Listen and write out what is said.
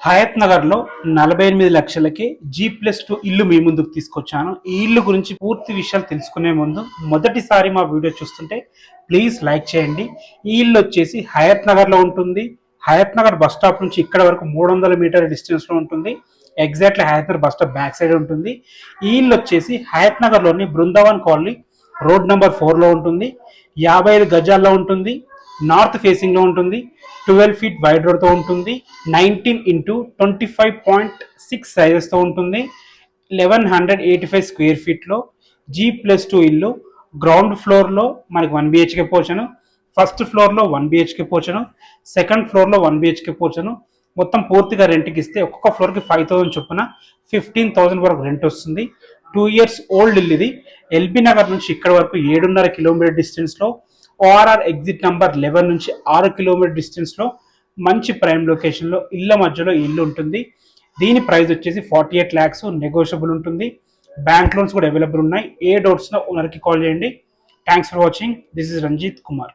హయత్ నగర్లో 48 లక్షలకి G+2 ఇల్లు మీ ముందుకు తీసుకొచ్చాను. ఈ ఇల్లు గురించి పూర్తి విషయాలు తెలుసుకునే ముందు మొదటిసారి మా వీడియో చూస్తుంటే ప్లీజ్ లైక్ చేయండి. ఈ ఇల్లు వచ్చేసి హయత్ నగర్లో ఉంటుంది. హయత్ నగర్ బస్ స్టాప్ నుంచి ఇక్కడ వరకు 300 మీటర్ల డిస్టెన్స్లో ఉంటుంది. Exactly Hayat Nagar bus stop back side ఉంటుంది. ఈ ఇల్లు వచ్చేసి హయత్ నగర్లోని బృందావన్ కాలనీ రోడ్ నెంబర్ 4లో ఉంటుంది. 55 గజాల్లో ఉంటుంది. నార్త్ ఫేసింగ్లో ఉంటుంది. 12 ఫీట్ వైడ్ రోడ్తో ఉంటుంది. 19x25.6 సైజెస్తో ఉంటుంది. 1185 స్క్వేర్ ఫీట్లో G+2 ఇల్లు. గ్రౌండ్ ఫ్లోర్లో మనకి 1 BHK పోర్షన్, ఫస్ట్ ఫ్లోర్లో 1 BHK పోర్షన్, సెకండ్ ఫ్లోర్లో 1 BHK పోర్షన్. మొత్తం పూర్తిగా రెంట్కి ఇస్తే ఒక్కొక్క ఫ్లోర్కి 5,000 చొప్పున 15,000 వరకు రెంట్ వస్తుంది. 2 years ఓల్డ్ ఇల్లు ఇది. ఎల్బీ నగర్ నుంచి ఇక్కడ వరకు 7.5 కిలోమీటర్ డిస్టెన్స్లో, ఓఆర్ఆర్ ఎగ్జిట్ నెంబర్ 11 నుంచి 6 కిలోమీటర్ డిస్టెన్స్లో మంచి ప్రైమ్ లొకేషన్లో ఇళ్ళ మధ్యలో ఇల్లు ఉంటుంది. దీని ప్రైస్ వచ్చేసి 48 lakhs, నెగోషియబుల్ ఉంటుంది. బ్యాంక్ లోన్స్ కూడా అవైలబుల్ ఉన్నాయి. ఏ డౌట్స్లో ఓనర్కి కాల్ చేయండి. Thanks for watching. This is Ranjith Kumar.